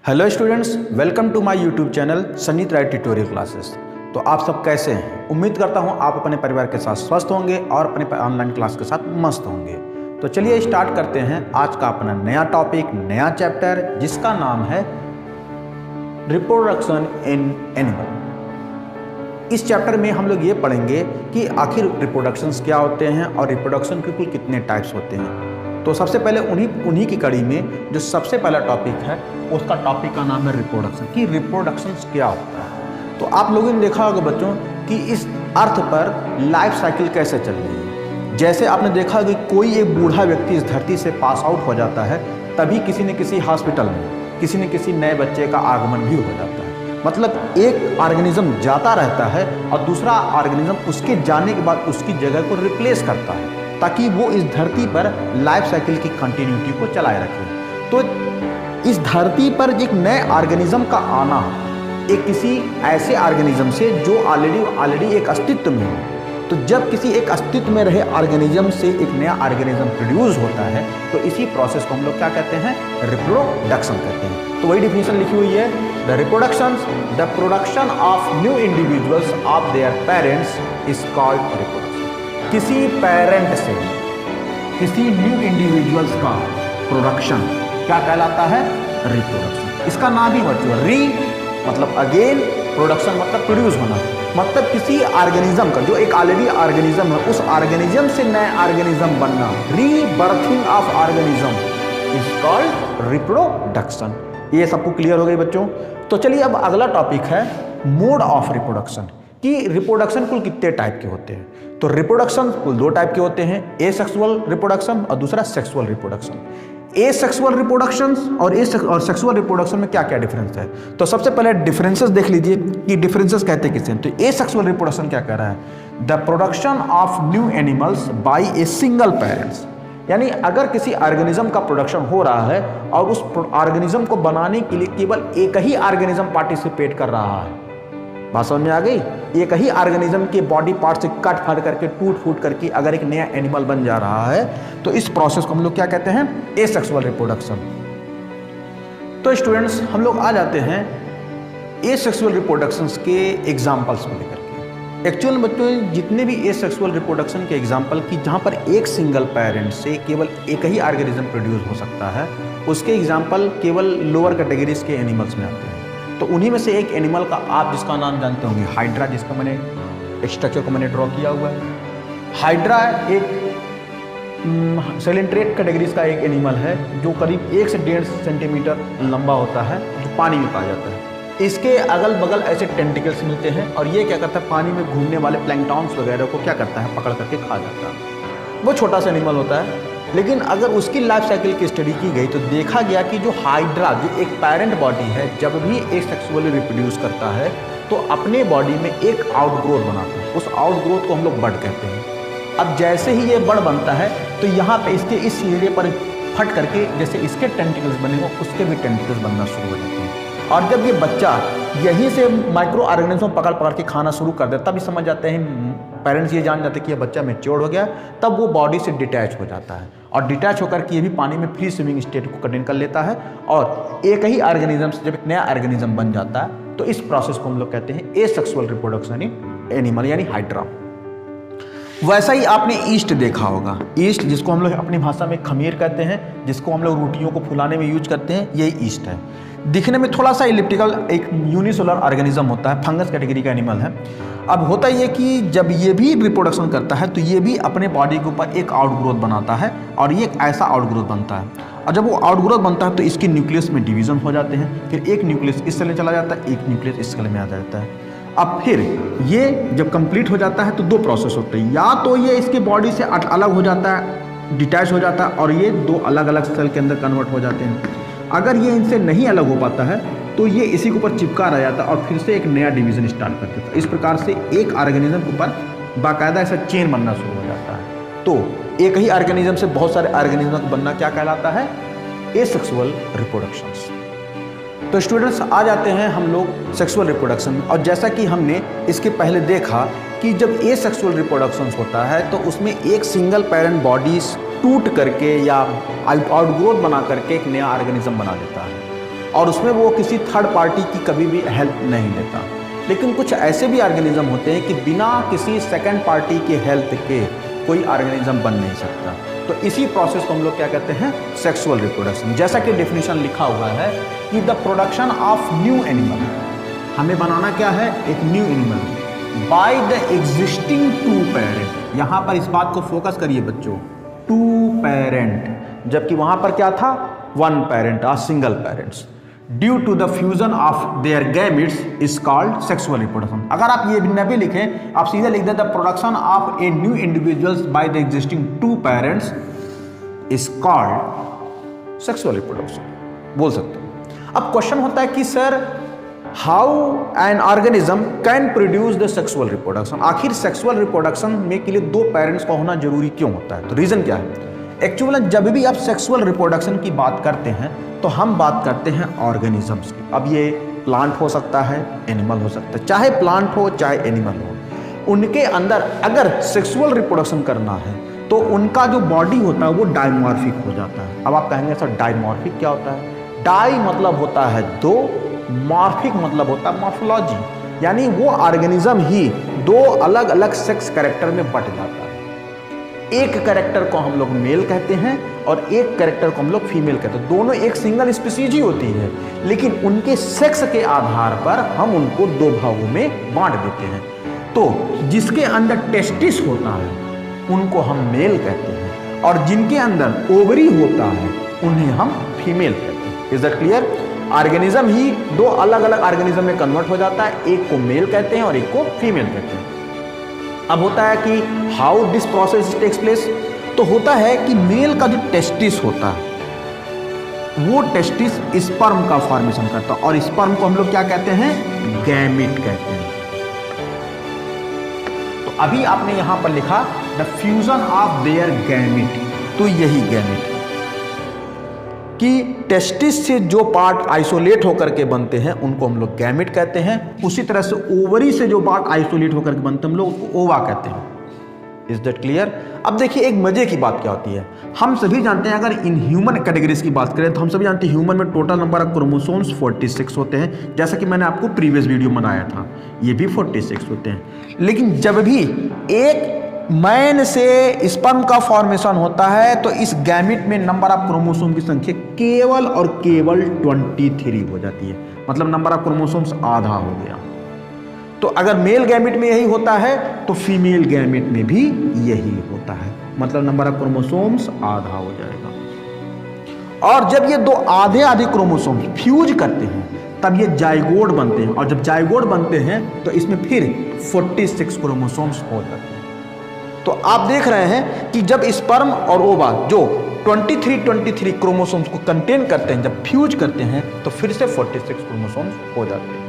Hello students, welcome to my YouTube channel Sanneet Rai tutorial classes. तो आप सब कैसे हैं? उम्मीद करता हूं आप अपने परिवार के साथ स्वस्थ होंगे और अपने ऑनलाइन क्लास के साथ मस्त होंगे। तो चलिए स्टार्ट करते हैं आज का अपना नया टॉपिक, नया चैप्टर, जिसका नाम है रिप्रोडक्शन इन एनिमल। इस चैप्टर में हम लोग ये पढ़ेंगे कि आखिर रिप्रोडक्शंस क्या होते हैं और रिप्रोडक्शन के कुल कितने टाइप्स होते हैं। तो सबसे पहले उन्हीं की कड़ी में जो सबसे पहला टॉपिक है, उसका टॉपिक का नाम है रिप्रोडक्शन, कि रिप्रोडक्शन क्या होता है। तो आप लोगों ने देखा होगा बच्चों कि इस अर्थ पर लाइफ साइकिल कैसे चल रही है। जैसे आपने देखा कि कोई एक बूढ़ा व्यक्ति इस धरती से पास आउट हो जाता है, तभी किसी न किसी हॉस्पिटल में किसी न किसी नए बच्चे का आगमन भी हो जाता है। मतलब एक ऑर्गेनिज्म जाता रहता है और दूसरा ऑर्गेनिज्म उसके जाने के बाद उसकी जगह को रिप्लेस करता है, ताकि वो इस धरती पर लाइफ साइकिल की कंटिन्यूटी को चलाए रखे। तो इस धरती पर एक नए ऑर्गेनिज्म का आना एक किसी ऐसे ऑर्गेनिज्म से जो ऑलरेडी एक अस्तित्व में हो, तो जब किसी एक अस्तित्व में रहे ऑर्गेनिज्म से एक नया ऑर्गेनिज्म प्रोड्यूस होता है, तो इसी प्रोसेस को हम लोग क्या कहते हैं? रिप्रोडक्शन कहते हैं। तो वही डिफिनेशन लिखी हुई है, the reproductions the production of new individuals of their parents is called reproduction. किसी पेरेंट से किसी न्यू इंडिविजुअल्स का प्रोडक्शन क्या कहलाता है? रिप्रोडक्शन। इसका नाम ही बच्चों री मतलब अगेन, प्रोडक्शन मतलब प्रोड्यूस होना, मतलब किसी ऑर्गेनिज्म का जो एक ऑलरेडी ऑर्गेनिज्म है, उस ऑर्गेनिज्म से नए ऑर्गेनिज्म बनना, रीबर्थिंग of organism is called reproduction. ये सबको क्लियर हो गई बच्चों? तो चलिए अब अगला टॉपिक है मोड ऑफ रिप्रोडक्शन, कि रिप्रोडक्शन कुल कितने टाइप के होते हैं। तो रिप्रोडक्शन कुल दो टाइप के होते हैं, एसेक्सुअल रिप्रोडक्शन और दूसरा सेक्सुअल रिप्रोडक्शन। एसेक्सुअल रिप्रोडक्शन और सेक्सुअल रिप्रोडक्शन में क्या क्या डिफरेंस है? तो सबसे पहले डिफरेंसेस देख लीजिए कि डिफरेंसेस कहते किसे हैं। तो एसेक्सुअल रिप्रोडक्शन क्या कह रहा है? The production of new animals by a single parents, यानी अगर किसी ऑर्गेनिज्म का प्रोडक्शन हो रहा है और उस ऑर्गेनिज्म को बनाने के लिए केवल एक ही ऑर्गेनिज्म पार्टिसिपेट कर रहा है। बात समझ में आ गई? एक ही ऑर्गेनिज्म के बॉडी पार्ट से कट फाड़ करके टूट फूट करके अगर एक नया एनिमल बन जा रहा है, तो इस प्रोसेस को हम लोग क्या कहते हैं? Asexual reproduction. तो स्टूडेंट्स, हम लोग आ जाते हैं एसेक्सुअल रिप्रोडक्शंस के एग्जांपल्स को लेकर के। एक्चुअल में बच्चों, जितने भी एसेक्सुअल रिप्रोडक्शन के एग्जांपल की जहां पर एक सिंगल पेरेंट से केवल एक ही ऑर्गेनिज्म प्रोड्यूस हो सकता है, उसके एग्जाम्पल केवल लोअर कैटेगरीज के एनिमल्स में आते हैं। तो उन्हीं में से एक एनिमल का आप जिसका नाम जानते होंगे, हाइड्रा, जिसका मैंने स्ट्रक्चर को मैंने ड्रॉ किया हुआ है। हाइड्रा एक सेलेंट्रेट कैटेगरीज का एक एनिमल है जो करीब 1 से 1.5 सेंटीमीटर लंबा होता है, जो पानी में पाया जाता है। इसके अगल बगल ऐसे टेंटिकल्स मिलते हैं और ये क्या करता है? पानी में घूमने वाले प्लैंकटॉन्स वगैरह को क्या करता है? पकड़ करके खा जाता है। वो छोटा सा एनिमल होता है, लेकिन अगर उसकी लाइफ साइकिल की स्टडी की गई तो देखा गया कि जो हाइड्रा, जो एक पेरेंट बॉडी है, जब भी एसेक्सुअली रिप्रोड्यूस करता है तो अपने बॉडी में एक आउटग्रोथ बनाता है। उस आउटग्रोथ को हम लोग बड कहते हैं। अब जैसे ही ये बड बनता है तो यहाँ पे इसके इस एरिया पर फट करके जैसे इसके टेंटिकल्स बने हो, उसके भी टेंटिकल्स बनना शुरू हो जाते हैं। और जब ये बच्चा यहीं से माइक्रो ऑर्गेनिज्म पकड़ पकड़ के खाना शुरू कर देता, तभी समझ जाते हैं पेरेंट्स, ये जान जाते हैं कि ये बच्चा मैच्योर हो गया, तब वो बॉडी से डिटैच हो जाता है और डिटैच होकर के ये भी पानी में फ्री स्विमिंग स्टेट को कंटेन कर लेता है और एक ही ऑर्गेनिज्म से जब एक नया ऑर्गेनिज्म बन जाता है, तो इस प्रोसेस को हम लोग कहते हैं एसेक्सुअल रिप्रोडक्शन इन एनिमल, यानी हाइड्रा। वैसा ही आपने ईस्ट देखा होगा। ईस्ट, जिसको हम लोग अपनी भाषा में खमीर कहते हैं, जिसको हम लोग रोटियों को फुलाने में यूज करते हैं, यही ईस्ट है। दिखने में थोड़ा सा इलिप्टिकल एक यूनिसेलुलर ऑर्गेनिज्म होता है, फंगस कैटेगरी का एनिमल है। अब होता ये कि जब ये भी रिप्रोडक्शन करता है तो ये भी अपने बॉडी के ऊपर एक आउटग्रोथ बनाता है और ये एक ऐसा आउटग्रोथ बनता है, और जब वो आउटग्रोथ बनता है तो इसके न्यूक्लियस में डिवीजन हो जाते हैं। फिर एक न्यूक्लियस इस सेल में चला जाता है, एक न्यूक्लियस इस सेल में आ जाता है। अब फिर ये जब कंप्लीट हो जाता है तो दो प्रोसेस होते हैं, या तो ये इसके बॉडी से अलग हो जाता है, डिटैच हो जाता है, और ये दो अलग अलग सेल के अंदर कन्वर्ट हो जाते हैं। अगर ये इनसे नहीं अलग हो पाता है तो ये इसी के ऊपर चिपका रह जाता है और फिर से एक नया डिवीजन स्टार्ट कर देता है। इस प्रकार से एक ऑर्गेनिज्म के ऊपर बाकायदा ऐसा चेन बनना शुरू हो जाता है। तो एक ही ऑर्गेनिज्म से बहुत सारे ऑर्गेनिज्म बनना क्या कहलाता है? Asexual reproductions. तो स्टूडेंट्स, आ जाते हैं हम लोग सेक्सुअल रिप्रोडक्शन में। और जैसा कि हमने इसके पहले देखा कि जब एसेक्सुअल रिप्रोडक्शन होता है तो उसमें एक सिंगल पेरेंट बॉडीज टूट करके या आउटग्रोथ बना करके एक नया ऑर्गेनिज्म बना देता है। और उसमें वो किसी थर्ड पार्टी की कभी भी हेल्प नहीं लेता। लेकिन कुछ ऐसे भी ऑर्गेनिज्म होते हैं कि बिना किसी सेकंड पार्टी के हेल्प के कोई ऑर्गेनिज्म बन नहीं सकता। तो इसी प्रोसेस को हम लोग क्या कहते हैं, सेक्सुअल रिप्रोडक्शन। जैसा कि डेफिनेशन लिखा हुआ है कि the production of new animal, हमें बनाना क्या है, एक new animal by the existing two parent. यहां पर इस बात को फोकस करिए बच्चों, टू पेरेंट, जबकि वहां पर क्या था, one parent, a single parents, due to the fusion of their gametes is called sexual reproduction. अगर आप ये न भी लिखें, आप सीधे लिख दें the production of a new individuals by the existing two parents is called sexual reproduction, बोल सकते हैं। अब क्वेश्चन होता है कि sir how an organism can produce the sexual reproduction, आखिर सेक्सुअल रिप्रोडक्शन में के लिए दो पेरेंट्स का होना जरूरी क्यों होता है? तो रीजन क्या है? एक्चुअली जब भी आप सेक्सुअल रिप्रोडक्शन की बात करते हैं तो हम बात करते हैं ऑर्गेनिजम्स की। अब ये प्लांट हो सकता है, एनिमल हो सकता है, चाहे प्लांट हो चाहे एनिमल हो, उनके अंदर अगर सेक्सुअल रिप्रोडक्शन करना है तो उनका जो बॉडी होता है वो डायमॉर्फिक हो जाता है। अब आप कहेंगे सर डायमॉर्फिक क्या होता है? डाई मतलब होता है दो, मॉर्फिक मतलब होता है मॉर्फोलॉजी, यानी वो ऑर्गेनिज्म ही दो अलग अलग सेक्स कैरेक्टर में बट जाता है। एक कैरेक्टर को हम लोग मेल कहते हैं और एक कैरेक्टर को हम लोग फीमेल कहते हैं। दोनों एक सिंगल स्पीसीज ही होती है, लेकिन उनके सेक्स के आधार पर हम उनको दो भागों में बांट देते हैं। तो जिसके अंदर टेस्टिस होता है उनको हम मेल कहते हैं, और जिनके अंदर ओवरी होता है उन्हें हम फीमेल कहते हैं। Is that clear? ऑर्गेनिज्म ही दो अलग अलग ऑर्गेनिज्म में कन्वर्ट हो जाता है, एक को मेल कहते हैं और एक को फीमेल कहते हैं। अब होता है कि how this process takes place, तो होता है कि मेल का जो टेस्टिस होता है वो टेस्टिस स्पर्म का फॉर्मेशन करता है, और स्पर्म को हम लोग क्या कहते हैं, गैमेट कहते हैं। तो अभी आपने यहां पर लिखा the fusion of there gamete, तो यही गैमेट कि टेस्टिस से जो पार्ट आइसोलेट होकर के बनते हैं उनको हम लोग गैमेट कहते हैं। उसी तरह से ओवरी से जो पार्ट आइसोलेट होकर के बनते हैं हम लोग उसको ओवा कहते हैं। Is that clear? अब देखिए एक मजे की बात क्या होती है, हम सभी जानते हैं, अगर इन ह्यूमन कैटेगरीज की बात करें तो हम सभी जानते हैं ह्यूमन में टोटल नंबर ऑफ क्रोमोसोम्स 46 होते हैं, जैसा कि मैंने आपको प्रीवियस वीडियो में बनाया था, ये भी 46 होते हैं। लेकिन जब भी एक मैन से स्पर्म का फॉर्मेशन होता है तो इस गैमेट में नंबर ऑफ क्रोमोसोम की संख्या केवल और केवल 23 हो जाती है, मतलब नंबर ऑफ क्रोमोसोम्स आधा हो गया। तो अगर मेल गैमेट में यही होता है तो फीमेल गैमेट में भी यही होता है, मतलब नंबर ऑफ क्रोमोसोम्स आधा हो जाएगा। और जब ये दो आधे आधे क्रोमोसोम्स फ्यूज करते हैं तब ये जाइगोट बनते हैं, और जब जाइगोट बनते हैं तो इसमें फिर 46 क्रोमोसोम्स हो जाते हैं। तो आप देख रहे हैं कि जब स्पर्म और ओवा जो 23 क्रोमोसोम्स को कंटेन करते हैं, जब फ्यूज करते हैं तो फिर से 46 क्रोमोसोम्स हो जाते हैं।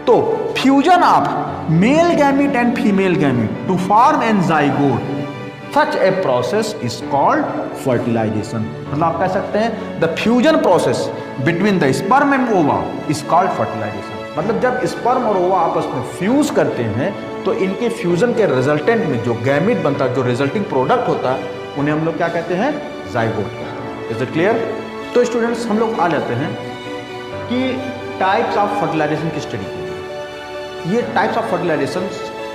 तो fusion of male gamete and female gamete to form an zygote, such a process is called fertilization. मतलब आप कह सकते हैं the fusion process between the sperm and ova is called fertilization. मतलब जब स्पर्म और ओवा आपस में फ्यूज करते हैं तो इनके फ्यूजन के रिजल्टेंट में जो गैमेट बनता है, जो रिजल्टिंग प्रोडक्ट होता है, उन्हें हम लोग क्या कहते हैं, जाइगोट। Is it clear? तो स्टूडेंट्स हम लोग आ जाते हैं कि टाइप्स ऑफ फर्टिलाइजेशन की स्टडी की। ये टाइप्स ऑफ फर्टिलाइजेशन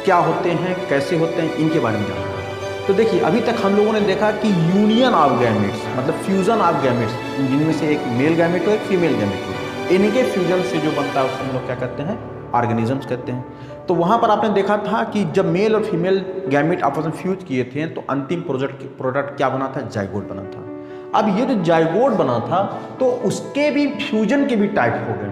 क्या होते हैं, कैसे होते हैं, इनके बारे में जानना है। तो देखिए अभी तक हम लोगों ने देखा कि यूनियन ऑफ गैमेट्स, मतलब फ्यूजन ऑफ गैमेट्स, जिनमें से एक मेल गैमेट हो एक फीमेल गैमेट हो, इनके फ्यूजन से जो बनता है उसको हम लोग क्या कहते हैं, ऑर्गेनिजम्स कहते हैं। तो वहाँ पर आपने देखा था कि जब मेल और फीमेल गैमेट आपस में फ्यूज किए थे तो अंतिम प्रोडक्ट क्या बना था, जाइगोट बना था। अब ये जो जाइगोट बना था तो उसके भी फ्यूजन के भी टाइप हो गए।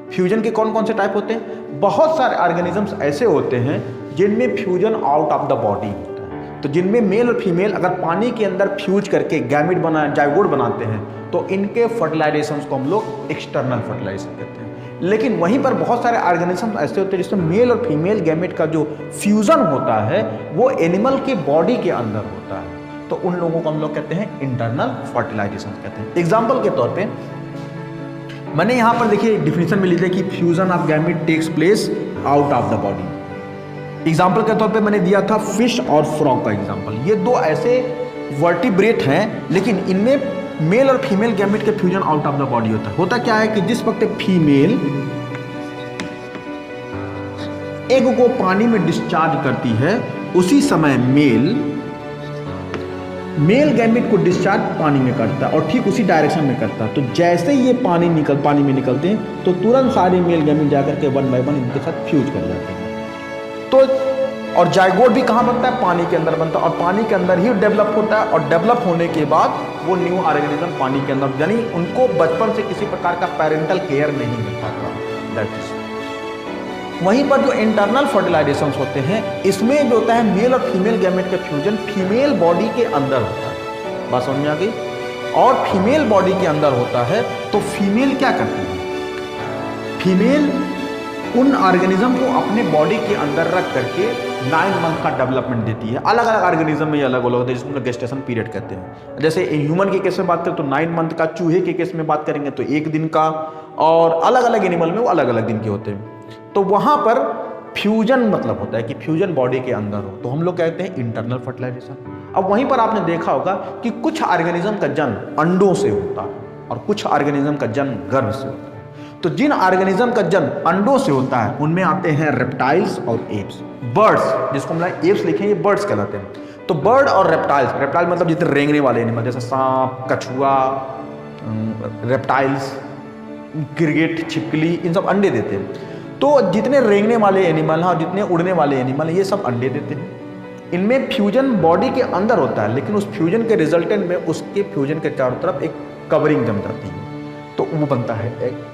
फ्यूजन के कौन कौन से टाइप होते हैं? बहुत सारे ऑर्गेनिजम्स ऐसे होते हैं जिनमें fusion out of the body होता है। तो जिनमें मेल और फीमेल अगर पानी के अंदर फ्यूज करके गैमेट बना जाइगोट बनाते हैं तो इनके फर्टिलाइजेशन को हम लोग एक्सटर्नल फर्टिलाइजेशन कहते हैं। लेकिन वहीं पर बहुत सारे ऑर्गेनिजम्स ऐसे होते हैं जिसमें मेल और फीमेल गैमेट का जो फ्यूजन होता है वो एनिमल के बॉडी के अंदर होता है, तो उन लोगों को हम लोग कहते हैं इंटरनल फर्टिलाइजेशन कहते हैं। एग्जाम्पल के तौर पे मैंने यहाँ पर देखिए डिफिनेशन में लिखा है कि fusion of gamete takes place out of the body. Example के तौर पे मैंने दिया था फिश और फ्रॉग का एग्जाम्पल। ये दो ऐसे वर्टिब्रेट हैं लेकिन इनमें मेल और फीमेल गैमेट के fusion out of the body होता है। होता क्या है कि जिस वक्त फीमेल एग को पानी में डिस्चार्ज करती है, उसी समय मेल गैमेट को डिस्चार्ज पानी में करता है और ठीक उसी डायरेक्शन में करता है। तो जैसे ही ये पानी में निकलते हैं तो तुरंत सारे मेल गैमेट जाकर के 1 बाय 1 इनके साथ फ्यूज कर जाते हैं। तो और जाइगोट भी कहाँ बनता है? पानी के अंदर बनता है और पानी के अंदर ही डेवलप होता है और डेवलप होने के बाद वो न्यू ऑर्गेनिज्म पानी के अंदर, यानी उनको बचपन से किसी प्रकार का पेरेंटल केयर नहीं मिल पाता। दैट इज वहीं पर जो इंटरनल फर्टिलाइजेशन होते हैं, इसमें जो होता है मेल और फीमेल गैमेट का फ्यूजन फीमेल बॉडी के अंदर होता है। बात समझ में आ गई? और फीमेल बॉडी के अंदर होता है तो फीमेल क्या करती है? फीमेल उन ऑर्गेनिज्म को अपने बॉडी के अंदर रख करके 9 मंथ का डेवलपमेंट देती है। अलग अलग ऑर्गेनिज्म में अलग अलग होते हैं, जिसको गेस्टेशन पीरियड कहते हैं। जैसे ह्यूमन के केस में बात करें तो 9 मंथ का, चूहे के केस में बात करेंगे तो 1 दिन का, और अलग अलग एनिमल में वो अलग अलग दिन के होते हैं। तो वहाँ पर फ्यूजन मतलब होता है कि फ्यूजन बॉडी के अंदर हो, तो हम लोग कहते हैं इंटरनल फर्टिलाइजेशन। अब वहीं पर आपने देखा होगा कि कुछ ऑर्गेनिज्म का जन्म अंडों से होता है और कुछ ऑर्गेनिज्म का जन्म गर्भ से होता है। तो जिन ऑर्गेनिज्म का जन्म अंडों से होता है उनमें आते हैं रेप्टाइल्स और एप्स। बर्ड्स, जिसको हम एप्स लिखे हैं, ये बर्ड्स कहलाते हैं। तो बर्ड और रेप्टाइल्स, रेप्टाइल मतलब जितने रेंगने वाले एनिमल, जैसे सांप, कछुआ, रेप्टाइल्स, गिरगिट, छिपकली, इन सब अंडे देते हैं। तो जितने रेंगने वाले एनिमल हैं और जितने उड़ने वाले एनिमल हैं, ये सब अंडे देते हैं। इनमें फ्यूजन बॉडी के अंदर होता है, लेकिन उस फ्यूजन के रिजल्टेंट में उसके फ्यूजन के चारों तरफ एक कवरिंग जम जाती है, तो वो बनता है एग।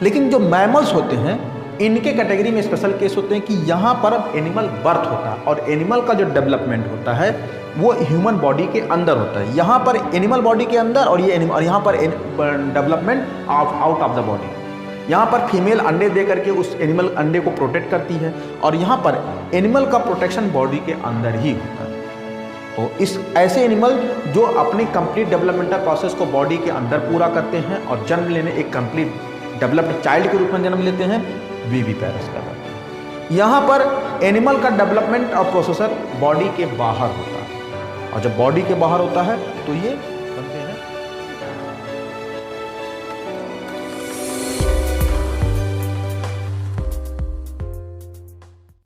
लेकिन जो मैमल्स होते हैं, इनके कैटेगरी में स्पेशल केस होते हैं कि यहाँ पर एनिमल बर्थ होता है और एनिमल का जो डेवलपमेंट होता है वो ह्यूमन बॉडी के अंदर होता है। यहाँ पर एनिमल बॉडी के अंदर और ये एनिमल, और यहाँ पर development out of the body. यहाँ पर फीमेल अंडे दे करके उस एनिमल अंडे को प्रोटेक्ट करती है और यहाँ पर एनिमल का प्रोटेक्शन बॉडी के अंदर ही होता है। तो इस ऐसे एनिमल जो अपने कंप्लीट डेवलपमेंटल प्रोसेस को बॉडी के अंदर पूरा करते हैं और जन्म लेने एक कंप्लीट डेवलप्ड चाइल्ड के रूप में जन्म लेते हैं, वे भी पैरस कहलाते हैं। यहाँ पर एनिमल का डेवलपमेंट और प्रोसेसर बॉडी के बाहर होता है और जब बॉडी के बाहर होता है तो ये